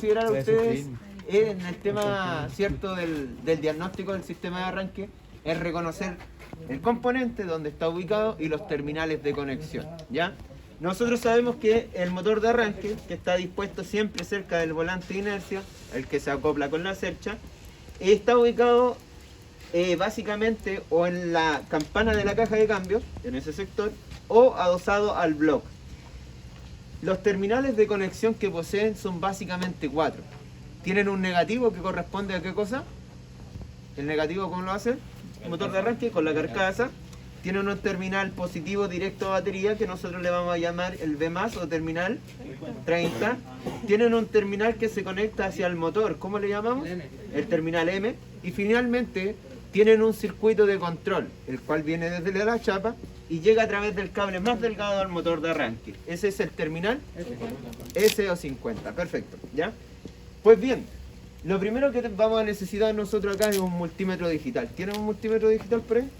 considerar ustedes en el tema, cierto, del diagnóstico del sistema de arranque es reconocer el componente, donde está ubicado y los terminales de conexión, ¿ya? Nosotros sabemos que el motor de arranque, que está dispuesto siempre cerca del volante de inercia, el que se acopla con la cercha, está ubicado básicamente o en la campana de la caja de cambios, en ese sector, o adosado al bloque. Los terminales de conexión que poseen son básicamente 4. Tienen un negativo que corresponde a ¿qué cosa? El negativo, ¿cómo lo hace? El motor de arranque con la carcasa. Tienen un terminal positivo directo a batería que nosotros le vamos a llamar el B+, o terminal 30. Tienen un terminal que se conecta hacia el motor, ¿cómo le llamamos? El terminal M. Y finalmente tienen un circuito de control, el cual viene desde la chapa y llega a través del cable más delgado al motor de arranque. Ese es el terminal SO50. Perfecto, ¿ya? Pues bien, lo primero que vamos a necesitar nosotros acá es un multímetro digital. ¿Tienen un multímetro digital por ahí?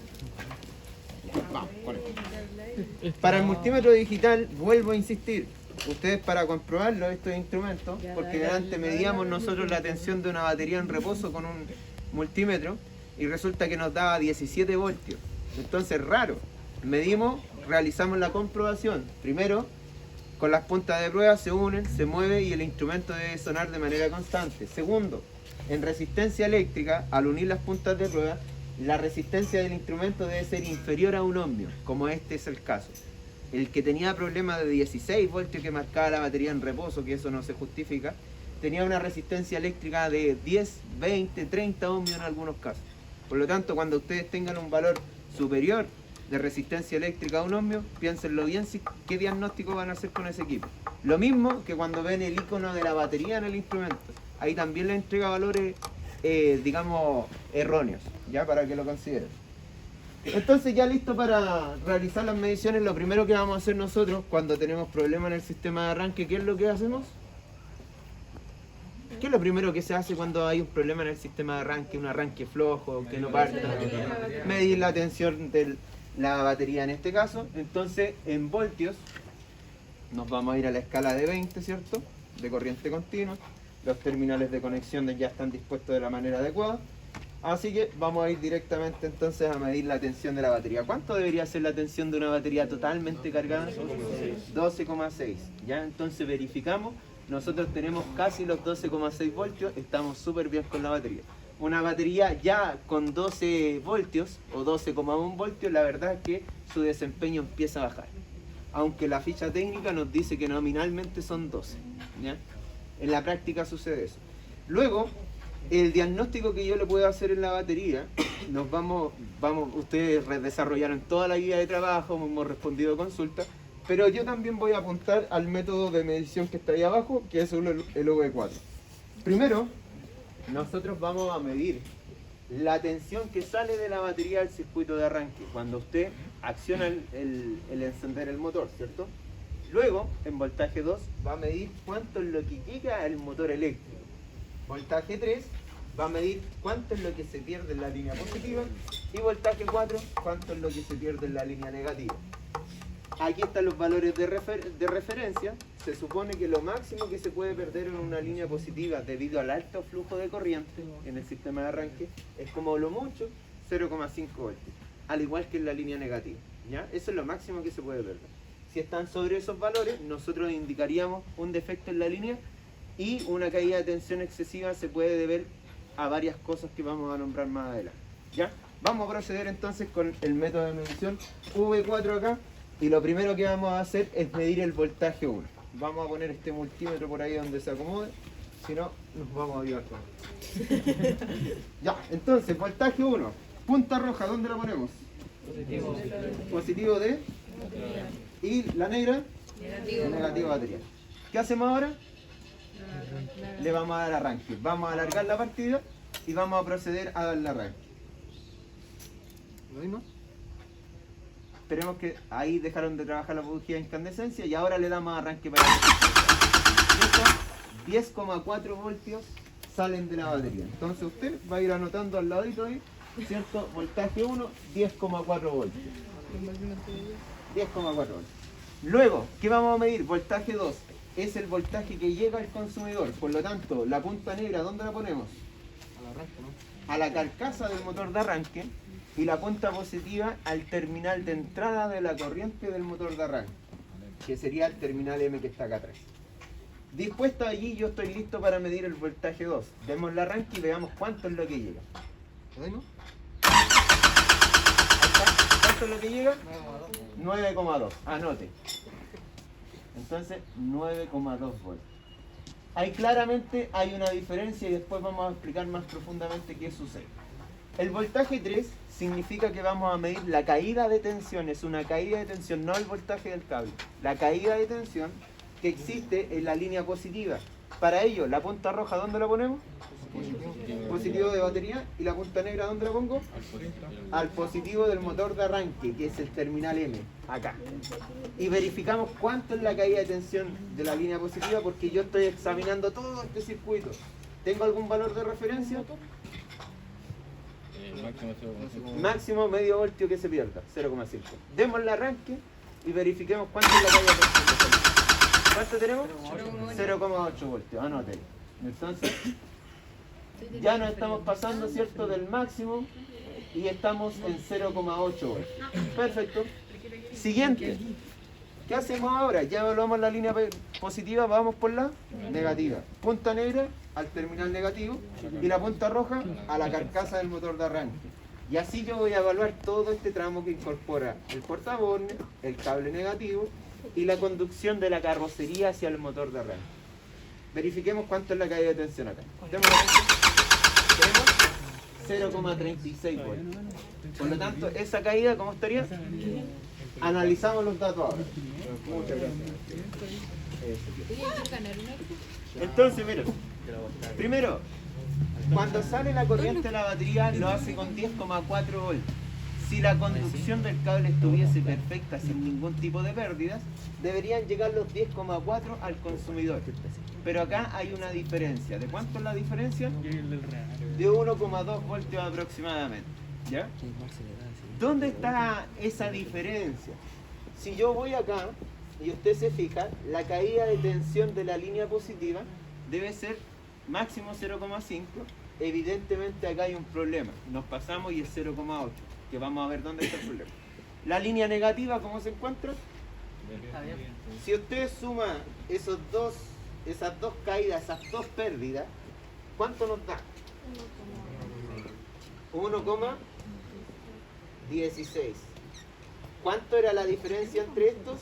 Vamos, con esto. Para el multímetro digital, vuelvo a insistir, ustedes para comprobarlo, estos instrumentos, porque antes medíamos nosotros la tensión de una batería en reposo con un multímetro y resulta que nos daba 17 voltios. Entonces, raro. Medimos, realizamos la comprobación. Primero, con las puntas de prueba se unen, se mueve y el instrumento debe sonar de manera constante. Segundo, en resistencia eléctrica, al unir las puntas de prueba, la resistencia del instrumento debe ser inferior a 1 ohmio, como este es el caso. El que tenía problemas de 16 voltios que marcaba la batería en reposo, que eso no se justifica, tenía una resistencia eléctrica de 10, 20, 30 ohmios en algunos casos. Por lo tanto, cuando ustedes tengan un valor superior de resistencia eléctrica a 1 ohmio, piénsenlo bien qué diagnóstico van a hacer con ese equipo. Lo mismo que cuando ven el icono de la batería en el instrumento. Ahí también le entrega valores, digamos, erróneos, ya para que lo consideren. Entonces, ya listo para realizar las mediciones, lo primero que vamos a hacer nosotros cuando tenemos problemas en el sistema de arranque, ¿qué es lo que hacemos? ¿Qué es lo primero que se hace cuando hay un problema en el sistema de arranque, un arranque flojo, que no parta? Medir la tensión de la batería en este caso. Entonces, en voltios, nos vamos a ir a la escala de 20, ¿cierto? De corriente continua. Los terminales de conexión ya están dispuestos de la manera adecuada. Así que vamos a ir directamente entonces a medir la tensión de la batería. ¿Cuánto debería ser la tensión de una batería totalmente cargada? 12,6. ¿Ya? Entonces verificamos. Nosotros tenemos casi los 12,6 voltios. Estamos súper bien con la batería. Una batería ya con 12 voltios o 12,1 voltios, la verdad es que su desempeño empieza a bajar. Aunque la ficha técnica nos dice que nominalmente son 12. ¿Ya? En la práctica sucede eso. Luego, el diagnóstico que yo le puedo hacer en la batería, ustedes desarrollaron toda la guía de trabajo, hemos respondido consultas, pero yo también voy a apuntar al método de medición que está ahí abajo, que es el V4. Primero, nosotros vamos a medir la tensión que sale de la batería del circuito de arranque cuando usted acciona el encender el motor, ¿cierto? Luego, en voltaje 2, va a medir cuánto es lo que llega al motor eléctrico. Voltaje 3 va a medir cuánto es lo que se pierde en la línea positiva. Y voltaje 4, cuánto es lo que se pierde en la línea negativa. Aquí están los valores de referencia. Se supone que lo máximo que se puede perder en una línea positiva debido al alto flujo de corriente en el sistema de arranque es como lo mucho 0,5 voltios, al igual que en la línea negativa, ¿ya? Eso es lo máximo que se puede perder. Si están sobre esos valores, nosotros indicaríamos un defecto en la línea y una caída de tensión excesiva se puede deber a varias cosas que vamos a nombrar más adelante, ¿ya? Vamos a proceder entonces con el método de medición V4 acá. Y lo primero que vamos a hacer es medir el voltaje 1. Vamos a poner este multímetro por ahí donde se acomode, si no nos vamos a avivar todos. Ya, entonces, voltaje 1. Punta roja, ¿dónde la ponemos? Positivo. Positivo de... ¿Y la negra? Negativo. Negativo batería. ¿Qué hacemos ahora? Le vamos a dar arranque. Vamos a alargar la partida y vamos a proceder a darle arranque. ¿Lo mismo? Esperemos que ahí dejaron de trabajar la bujía de incandescencia y ahora le damos arranque para el 10,4 voltios salen de la batería. Entonces usted va a ir anotando al ladito ahí, ¿cierto? Voltaje 1, 10,4 voltios. 10,4 voltios. Luego, ¿qué vamos a medir? Voltaje 2. es el voltaje que llega al consumidor. Por lo tanto, la punta negra, ¿dónde la ponemos? A la carcasa del motor de arranque, y la punta positiva al terminal de entrada de la corriente del motor de arranque, que sería el terminal M que está acá atrás. Dispuesto allí, yo estoy listo para medir el voltaje 2. Demos el arranque y veamos cuánto es lo que llega. ¿Podemos? ¿Cuánto es lo que llega? 9,2. Anote. Entonces, 9,2 voltios. Ahí claramente hay una diferencia y después vamos a explicar más profundamente qué sucede. El voltaje 3 significa que vamos a medir la caída de tensión. Es una caída de tensión, no el voltaje del cable. La caída de tensión que existe en la línea positiva. Para ello, la punta roja, ¿dónde la ponemos? Positivo de batería. ¿Y la punta negra dónde la pongo? Al positivo del motor de arranque, que es el terminal M, acá. Y verificamos cuánto es la caída de tensión de la línea positiva, porque yo estoy examinando todo este circuito. ¿Tengo algún valor de referencia? Máximo medio voltio que se pierda, 0,5. Demos el arranque y verifiquemos cuánto es la caída de tensión. ¿Cuánto tenemos? 0,8 voltios, anoten. Entonces, ya nos estamos pasando, ¿cierto?, del máximo y estamos en 0,8 voltios. Perfecto. Siguiente. ¿Qué hacemos ahora? Ya evaluamos la línea positiva, vamos por la negativa. Punta negra al terminal negativo y la punta roja a la carcasa del motor de arranque. Y así yo voy a evaluar todo este tramo que incorpora el portaborne, el cable negativo y la conducción de la carrocería hacia el motor de arranque. Verifiquemos cuánto es la caída de tensión acá. Tenemos 0,36 voltios. Por lo tanto, esa caída, ¿cómo estaría? Analizamos los datos ahora. Muchas gracias. Entonces, miren, primero, cuando sale la corriente de la batería lo hace con 10,4 voltios. Si la conducción del cable estuviese perfecta sin ningún tipo de pérdidas, deberían llegar los 10,4 al consumidor. Pero acá hay una diferencia. ¿De cuánto es la diferencia? De 1,2 voltios aproximadamente. ¿Ya? ¿Dónde está esa diferencia? Si yo voy acá y usted se fija, la caída de tensión de la línea positiva debe ser máximo 0,5. Evidentemente acá hay un problema. Nos pasamos y es 0,8. Que vamos a ver dónde está el problema. La línea negativa, ¿cómo se encuentra? Si usted suma esas dos caídas, esas dos pérdidas, ¿cuánto nos da? 1,16. ¿Cuánto era la diferencia entre estos?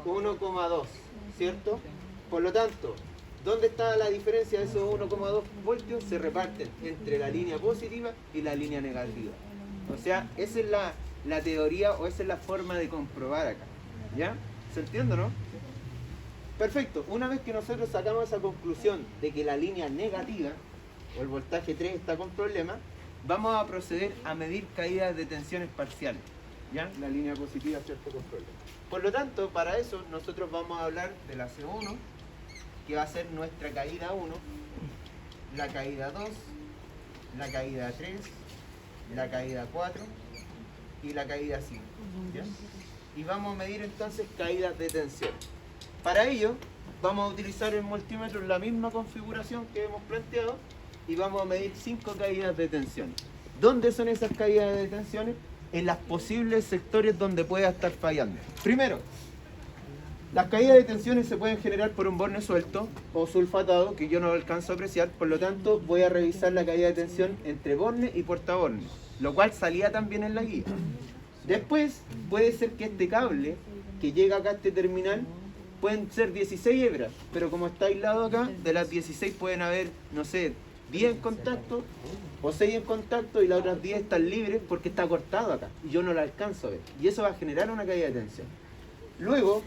1,2, ¿cierto? Por lo tanto, ¿dónde está la diferencia de esos 1,2 voltios? Se reparten entre la línea positiva y la línea negativa. O sea, esa es la teoría o esa es la forma de comprobar acá. ¿Ya? ¿Se entiende, no? Perfecto. Una vez que nosotros sacamos esa conclusión de que la línea negativa o el voltaje 3 está con problemas, vamos a proceder a medir caídas de tensiones parciales. ¿Ya? La línea positiva, ¿cierto?, con problemas. Por lo tanto, para eso nosotros vamos a hablar de la C1, que va a ser nuestra caída 1, la caída 2, la caída 3, la caída 4 y la caída 5. ¿Ya? Y vamos a medir entonces caídas de tensión. Para ello, vamos a utilizar el multímetro en la misma configuración que hemos planteado y vamos a medir 5 caídas de tensión. ¿Dónde son esas caídas de tensiones? En los posibles sectores donde pueda estar fallando. Primero, las caídas de tensiones se pueden generar por un borne suelto o sulfatado, que yo no alcanzo a apreciar, por lo tanto voy a revisar la caída de tensión entre borne y portaborne, lo cual salía también en la guía. Después, puede ser que este cable que llega acá a este terminal, pueden ser 16 hebras, pero como está aislado acá, de las 16 pueden haber, no sé, 10 en contacto o 6 en contacto y las otras 10 están libres porque está cortado acá y yo no la alcanzo a ver. Y eso va a generar una caída de tensión. Luego,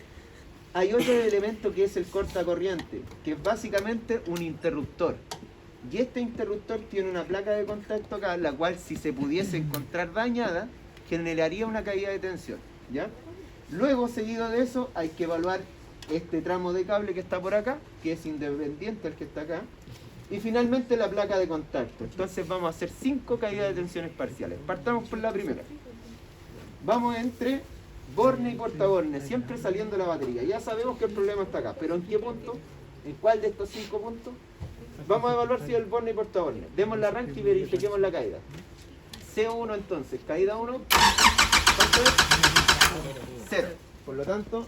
hay otro elemento que es el cortacorriente, que es básicamente un interruptor. Y este interruptor tiene una placa de contacto acá, la cual si se pudiese encontrar dañada, generaría una caída de tensión. ¿Ya? Luego, seguido de eso, hay que evaluar este tramo de cable que está por acá, que es independiente al que está acá. Y finalmente la placa de contacto. Entonces vamos a hacer 5 caídas de tensiones parciales. Partamos por la primera. Vamos entre borne y portaborne, siempre saliendo de la batería. Ya sabemos que el problema está acá, pero ¿en qué punto? ¿En cuál de estos 5 puntos? Vamos a evaluar si el borne y portaborne. Demos el arranque y verifiquemos la caída. C1 entonces, caída 1, ¿cuánto es? 0. Por lo tanto,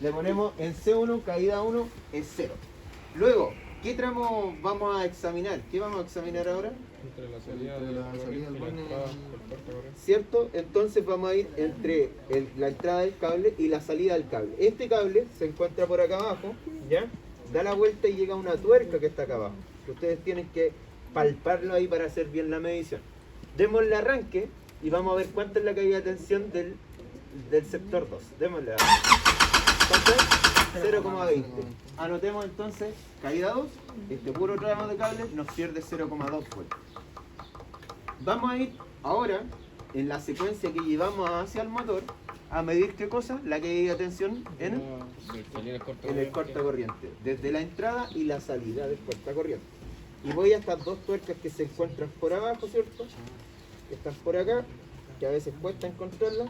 le ponemos en C1, caída 1 es 0. Luego, ¿qué tramo vamos a examinar? ¿Qué vamos a examinar ahora? Entre la salida del borne y la puerta corriente. ¿Cierto? Entonces vamos a ir entre la entrada del cable y la salida del cable. Este cable se encuentra por acá abajo, ¿ya? Da la vuelta y llega a una tuerca que está acá abajo. Que ustedes tienen que palparlo ahí para hacer bien la medición. Démosle arranque y vamos a ver cuánta es la caída de tensión del sector 2. Démosle arranque. ¿Cuánto es? 0,20. Anotemos entonces, caída 2, este puro tramo de cable nos pierde 0,2 voltios. Vamos a ir ahora, en la secuencia que llevamos hacia el motor, a medir qué cosa, la caída de tensión en el cortacorriente, desde la entrada y la salida del cortacorriente. Y voy a estas dos tuercas que se encuentran por abajo, ¿cierto? Que están por acá, que a veces cuesta encontrarlas.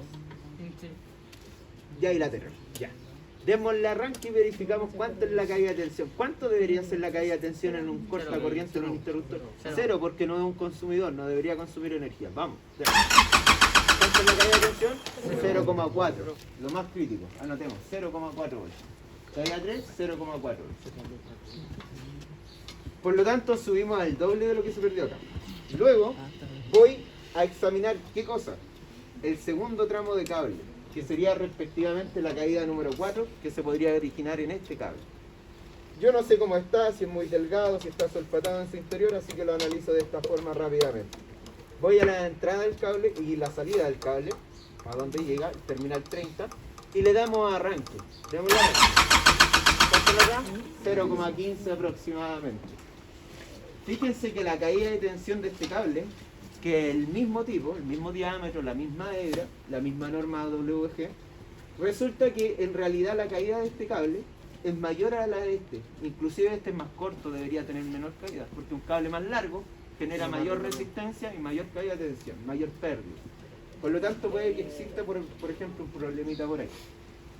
Ya y lateral, ya. Démosle arranque y verificamos cuánto es la caída de tensión. ¿Cuánto debería ser la caída de tensión en un cortacorriente en un interruptor? 0, porque no es un consumidor, no debería consumir energía. Vamos. ¿Cuánto es la caída de tensión? 0,4. Lo más crítico. Anotemos, 0,4 voltios. Caída 3, 0,4 voltios. Por lo tanto, subimos al doble de lo que se perdió acá. Luego, voy a examinar ¿qué cosa? El segundo tramo de cable, que sería respectivamente la caída número 4, que se podría originar en este cable. Yo no sé cómo está, si es muy delgado, si está solfatado en su interior, así que lo analizo de esta forma rápidamente. Voy a la entrada del cable y la salida del cable, a donde llega, el terminal 30, y le damos arranque. Démosle arranque. ¿Cuánto le da? 0,15 aproximadamente. Fíjense que la caída de tensión de este cable, que el mismo tipo, el mismo diámetro, la misma hebra, la misma norma WG, resulta que en realidad la caída de este cable es mayor a la de este. Inclusive este es más corto, debería tener menor caída, porque un cable más largo genera mayor resistencia y mayor caída de tensión, mayor pérdida. Por lo tanto puede que exista, por ejemplo, un problemita por ahí.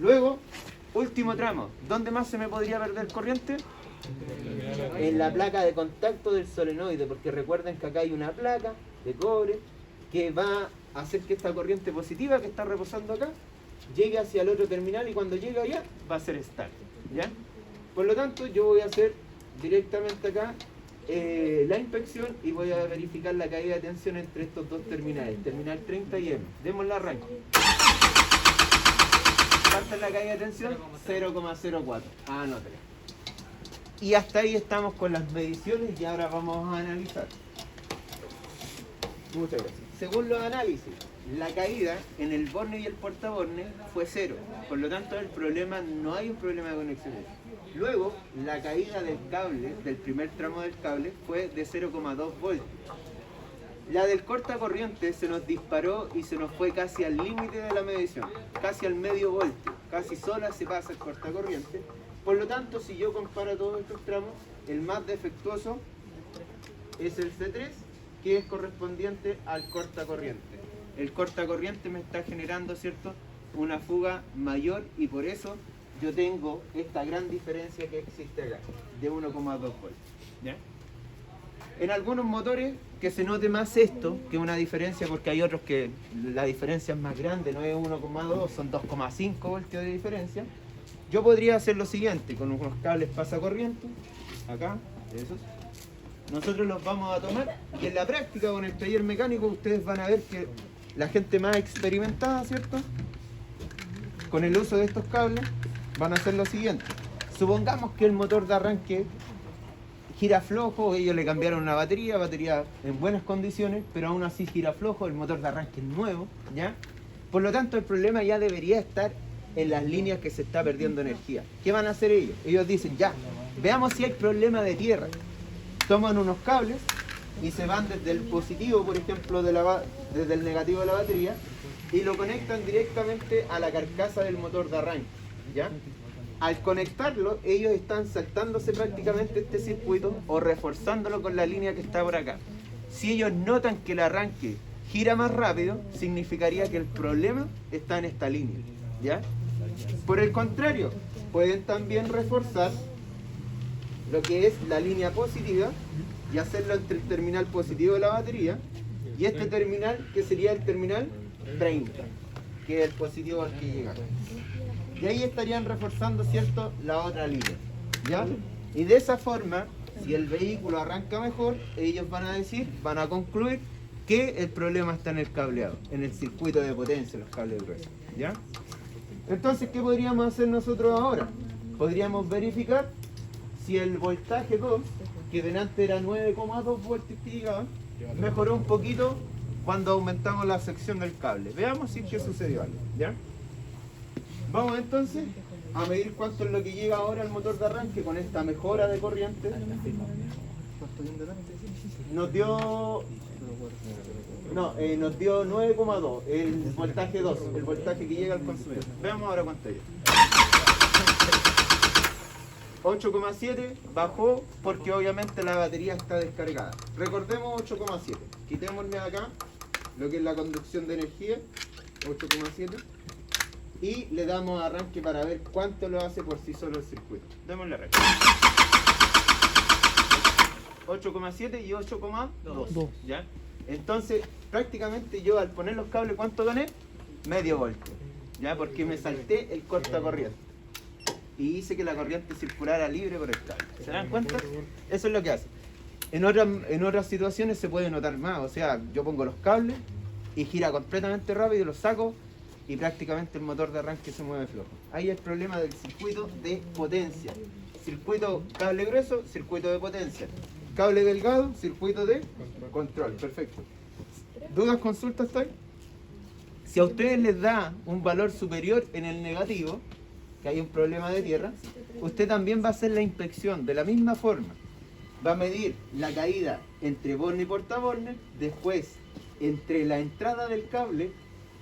Luego, último tramo, ¿dónde más se me podría perder corriente? En la placa de contacto del solenoide, porque recuerden que acá hay una placa de cobre que va a hacer que esta corriente positiva que está reposando acá llegue hacia el otro terminal y cuando llegue allá va a ser start, ¿ya? Por lo tanto yo voy a hacer directamente acá la inspección y voy a verificar la caída de tensión entre estos dos terminales, terminal 30 y M. Démosle arranque. ¿Cuánta es la caída de tensión? 0,04. Anótela. Y hasta ahí estamos con las mediciones y ahora vamos a analizar. Muchas gracias. Según los análisis, la caída en el borne y el portaborne fue 0. Por lo tanto, el problema no hay un problema de conexión. Luego, la caída del cable, del primer tramo del cable, fue de 0,2 voltios. La del cortacorriente se nos disparó y se nos fue casi al límite de la medición, casi al medio voltio, casi sola se pasa el cortacorriente. Por lo tanto, si yo comparo todos estos tramos, el más defectuoso es el C3, que es correspondiente al cortacorriente. El cortacorriente me está generando, ¿cierto?, una fuga mayor y por eso yo tengo esta gran diferencia que existe acá, de 1,2 voltios. ¿Ya? En algunos motores que se note más esto, que una diferencia, porque hay otros que la diferencia es más grande, no es 1,2, son 2,5 voltios de diferencia. Yo podría hacer lo siguiente, con unos cables pasacorriente, acá, esos. Nosotros los vamos a tomar y en la práctica con el taller mecánico ustedes van a ver que la gente más experimentada, ¿cierto?, con el uso de estos cables, van a hacer lo siguiente. Supongamos que el motor de arranque gira flojo, ellos le cambiaron una batería en buenas condiciones, pero aún así gira flojo, el motor de arranque es nuevo, ¿ya? Por lo tanto, el problema ya debería estar en las líneas que se está perdiendo energía. ¿Qué van a hacer ellos? Ellos dicen, ya, veamos si hay problema de tierra. Toman unos cables y se van desde el positivo, por ejemplo, desde el negativo de la batería, y lo conectan directamente a la carcasa del motor de arranque, ¿ya? Al conectarlo, ellos están saltándose prácticamente este circuito o reforzándolo con la línea que está por acá. Si ellos notan que el arranque gira más rápido, significaría que el problema está en esta línea, ¿ya? Por el contrario, pueden también reforzar lo que es la línea positiva y hacerlo entre el terminal positivo de la batería y este terminal, que sería el terminal 30, que es el positivo al que llega. Y ahí estarían reforzando, ¿cierto?, la otra línea, ¿ya? Y de esa forma, si el vehículo arranca mejor, ellos van a decir, van a concluir que el problema está en el cableado, en el circuito de potencia, los cables gruesos, ¿ya? Entonces, ¿qué podríamos hacer nosotros ahora? Podríamos verificar si el voltaje 2, que delante era 9,2 voltios que llegaba, mejoró un poquito cuando aumentamos la sección del cable. Veamos si es que sucedió algo, ¿ya? Vamos entonces a medir cuánto es lo que llega ahora al motor de arranque con esta mejora de corriente. Nos dio... nos dio 9,2, el voltaje 2, el voltaje que llega al consumidor. Veamos ahora cuánto es. 8,7 bajó porque obviamente la batería está descargada. Recordemos 8,7. Quitémosle acá lo que es la conducción de energía, 8,7. Y le damos arranque para ver cuánto lo hace por sí solo el circuito. Démosle arranque. 8,7 y 8,2. ¿Ya? Entonces, prácticamente yo al poner los cables, ¿cuánto gané? Medio voltio. ¿Ya? Porque me salté el cortacorriente. Y hice que la corriente circulara libre por el cable. ¿Se dan cuenta? Eso es lo que hace. En otras situaciones se puede notar más. O sea, yo pongo los cables y gira completamente rápido, los saco y prácticamente el motor de arranque se mueve flojo. Ahí es el problema del circuito de potencia. Circuito cable grueso, circuito de potencia. Cable delgado, circuito de control. Perfecto. ¿Dudas, consultas, estoy? Si a ustedes les da un valor superior en el negativo, que hay un problema de tierra, usted también va a hacer la inspección de la misma forma. Va a medir la caída entre borne y portaborne, después entre la entrada del cable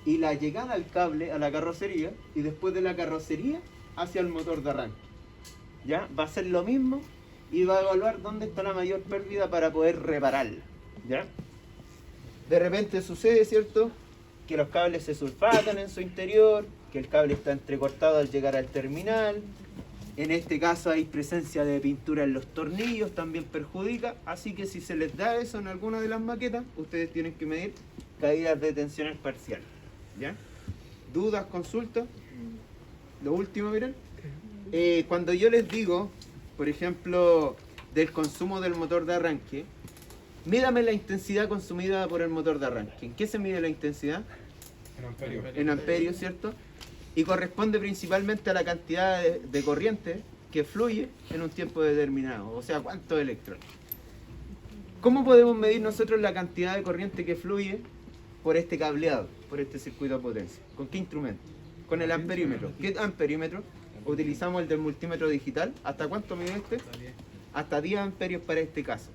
y la llegada al cable a la carrocería, y después de la carrocería hacia el motor de arranque. ¿Ya? Va a hacer lo mismo y va a evaluar dónde está la mayor pérdida para poder repararla. ¿Ya? De repente sucede, ¿cierto?, que los cables se sulfatan en su interior, que el cable está entrecortado al llegar al terminal. En este caso hay presencia de pintura en los tornillos, también perjudica. Así que si se les da eso en alguna de las maquetas, ustedes tienen que medir caídas de tensiones parciales. ¿Ya? ¿Dudas, consultas? Lo último, miren. Cuando yo les digo, por ejemplo, del consumo del motor de arranque, mídame la intensidad consumida por el motor de arranque. ¿En qué se mide la intensidad? En amperios. En amperios, ¿cierto? Y corresponde principalmente a la cantidad de corriente que fluye en un tiempo determinado, o sea, cuántos electrones. ¿Cómo podemos medir nosotros la cantidad de corriente que fluye por este cableado, por este circuito de potencia? ¿Con qué instrumento? Con el amperímetro. ¿Qué amperímetro? Utilizamos el del multímetro digital. ¿Hasta cuánto mide este? Hasta 10 amperios para este caso.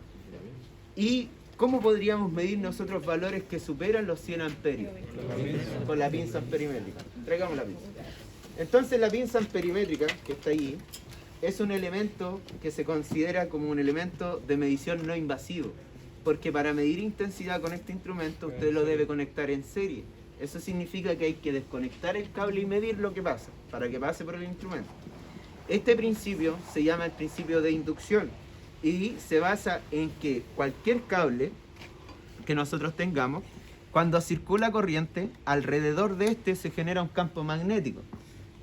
¿Y cómo podríamos medir nosotros valores que superan los 100 amperios? Con la pinza amperimétrica. Traigamos la pinza. Entonces la pinza amperimétrica, que está ahí, es un elemento que se considera como un elemento de medición no invasivo. Porque para medir intensidad con este instrumento usted lo debe conectar en serie. Eso significa que hay que desconectar el cable y medir lo que pasa, para que pase por el instrumento. Este principio se llama el principio de inducción. Y se basa en que cualquier cable que nosotros tengamos, cuando circula corriente, alrededor de este se genera un campo magnético.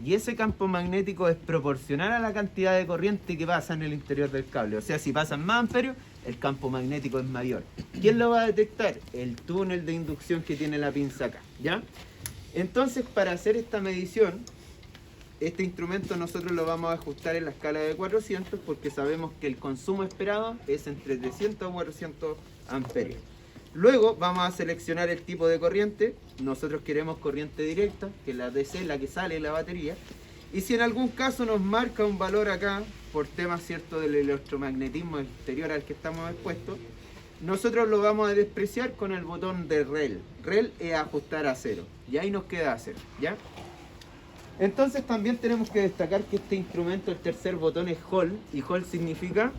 Y ese campo magnético es proporcional a la cantidad de corriente que pasa en el interior del cable. O sea, si pasan más amperios, el campo magnético es mayor. ¿Quién lo va a detectar? El túnel de inducción que tiene la pinza acá, ¿ya? Entonces, para hacer esta medición, este instrumento nosotros lo vamos a ajustar en la escala de 400 porque sabemos que el consumo esperado es entre 300 a 400 amperios. Luego vamos a seleccionar el tipo de corriente. Nosotros queremos corriente directa, que es la DC, la que sale de la batería. Y si en algún caso nos marca un valor acá, por temas cierto del electromagnetismo exterior al que estamos expuestos, nosotros lo vamos a despreciar con el botón de REL. REL es ajustar a 0. Y ahí nos queda a 0, ¿ya? Entonces también tenemos que destacar que este instrumento, el tercer botón es Hold, y Hold significa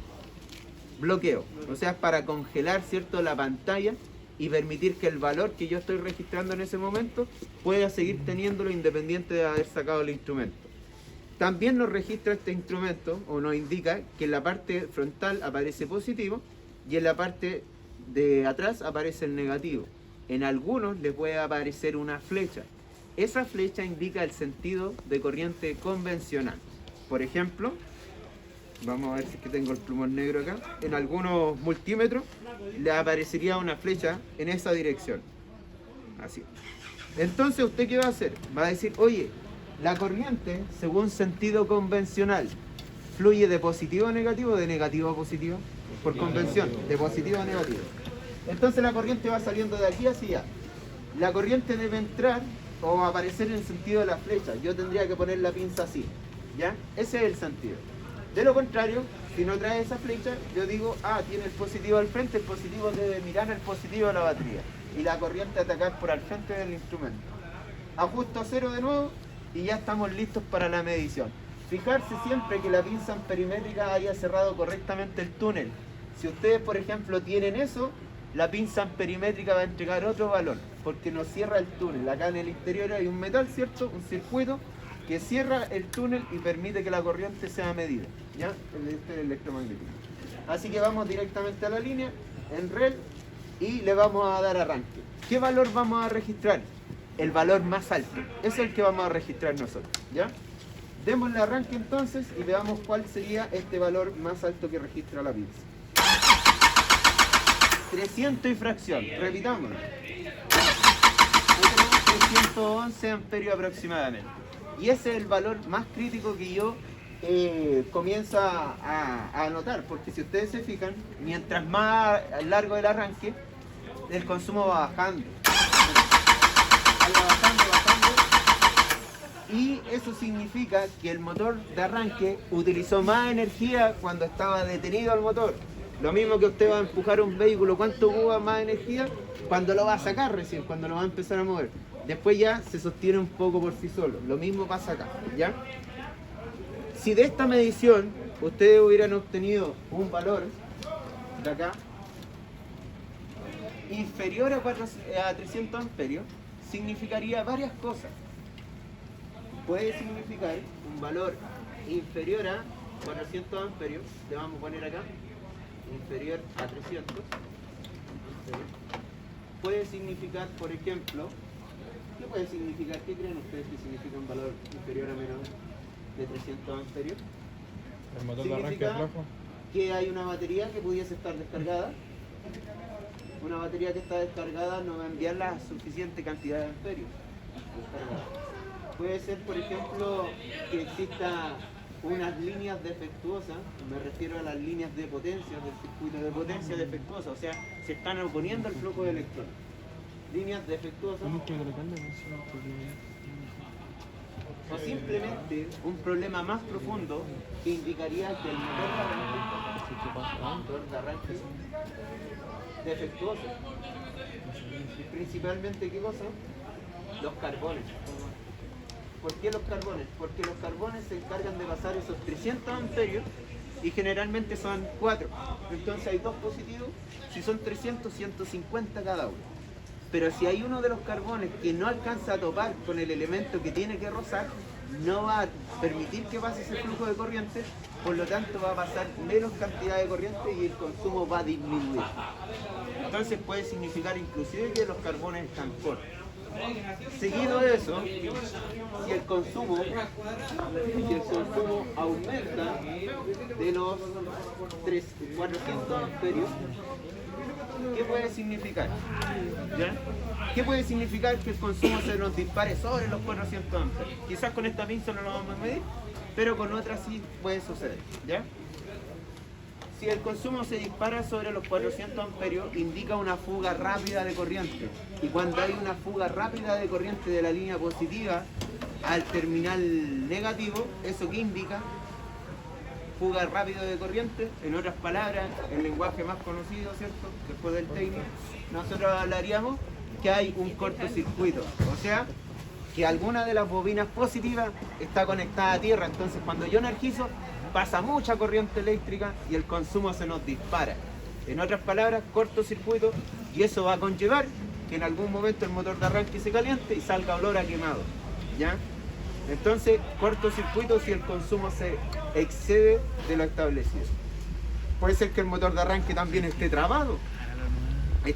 bloqueo, o sea, es para congelar, ¿cierto?, la pantalla y permitir que el valor que yo estoy registrando en ese momento pueda seguir teniéndolo independiente de haber sacado el instrumento. También nos registra este instrumento o nos indica que en la parte frontal aparece positivo y en la parte de atrás aparece el negativo. En algunos le puede aparecer una flecha. Esa flecha indica el sentido de corriente convencional. Por ejemplo, vamos a ver si es que tengo el plumón negro acá. En algunos multímetros le aparecería una flecha en esa dirección. Así. Entonces, ¿usted qué va a hacer? Va a decir, oye, la corriente, según sentido convencional, fluye de positivo a negativo o de negativo a positivo. Por convención, de positivo a negativo. Entonces la corriente va saliendo de aquí hacia allá. La corriente debe entrar o aparecer en el sentido de la flecha. Yo tendría que poner la pinza así, ¿ya? Ese es el sentido. De lo contrario, si no trae esa flecha, yo digo, tiene el positivo al frente, el positivo debe mirar el positivo de la batería y la corriente atacar por al frente del instrumento. Ajusto a cero de nuevo y ya estamos listos para la medición. Fijarse siempre que la pinza amperimétrica haya cerrado correctamente el túnel. Si ustedes, por ejemplo, tienen eso, la pinza amperimétrica va a entregar otro valor, porque no cierra el túnel. Acá en el interior hay un metal, ¿cierto? Un circuito que cierra el túnel y permite que la corriente sea medida, ¿ya? El electromagnetismo. Así que vamos directamente a la línea, en rel, y le vamos a dar arranque. ¿Qué valor vamos a registrar? El valor más alto. Es el que vamos a registrar nosotros, ¿ya? Démosle arranque entonces y veamos cuál sería este valor más alto que registra la pinza. 300 y fracción, repitámoslo. Ahí tenemos 311 amperios aproximadamente. Y ese es el valor más crítico que yo comienzo a notar, porque si ustedes se fijan, mientras más largo el arranque, el consumo va bajando. Va bajando. Y eso significa que el motor de arranque utilizó más energía cuando estaba detenido el motor. Lo mismo que usted va a empujar un vehículo, ¿cuánto ocupa más energía? Cuando lo va a sacar recién, cuando lo va a empezar a mover. Después ya se sostiene un poco por sí solo. Lo mismo pasa acá, ¿ya? Si de esta medición ustedes hubieran obtenido un valor de acá inferior a 300 amperios, significaría varias cosas. Puede significar un valor inferior a 400 amperios, le vamos a poner acá, inferior a 300. Puede significar, por ejemplo, ¿qué puede significar? ¿Qué creen ustedes que significa un valor inferior a menos de 300 amperios? El motor de arranque es rojo. Que hay una batería que pudiese estar descargada. Una batería que está descargada no va a enviar la suficiente cantidad de amperios. Puede ser, por ejemplo, que exista unas líneas defectuosas, me refiero a las líneas de potencia, del circuito de potencia defectuosa, o sea, se están oponiendo al flujo de electrones. Líneas defectuosas. O simplemente un problema más profundo que indicaría que el motor de arranque es defectuoso. Y principalmente, ¿qué cosa? Los carbones. ¿Por qué los carbones? Porque los carbones se encargan de pasar esos 300 amperios y generalmente son 4. Entonces hay dos positivos, si son 300, 150 cada uno. Pero si hay uno de los carbones que no alcanza a topar con el elemento que tiene que rozar, no va a permitir que pase ese flujo de corriente, por lo tanto va a pasar menos cantidad de corriente y el consumo va a disminuir. Entonces puede significar inclusive que los carbones están cortos. Seguido de eso, si el consumo aumenta de los 400 amperios, ¿qué puede significar? ¿Ya? ¿Qué puede significar que el consumo se nos dispare sobre los 400 amperios? Quizás con esta pinza no lo vamos a medir, pero con otras sí puede suceder, ¿ya? Si el consumo se dispara sobre los 400 amperios, indica una fuga rápida de corriente. Y cuando hay una fuga rápida de corriente de la línea positiva al terminal negativo, ¿eso qué indica? Fuga rápida de corriente, en otras palabras, el lenguaje más conocido, ¿cierto? Después del técnico, nosotros hablaríamos que hay un cortocircuito. O sea, que alguna de las bobinas positivas está conectada a tierra. Entonces, cuando yo energizo, pasa mucha corriente eléctrica y el consumo se nos dispara. En otras palabras, cortocircuito Y eso va a conllevar que en algún momento el motor de arranque se caliente y salga olor a quemado, ¿ya? Entonces, cortocircuito si el consumo se excede de lo establecido. Puede ser que el motor de arranque también esté trabado,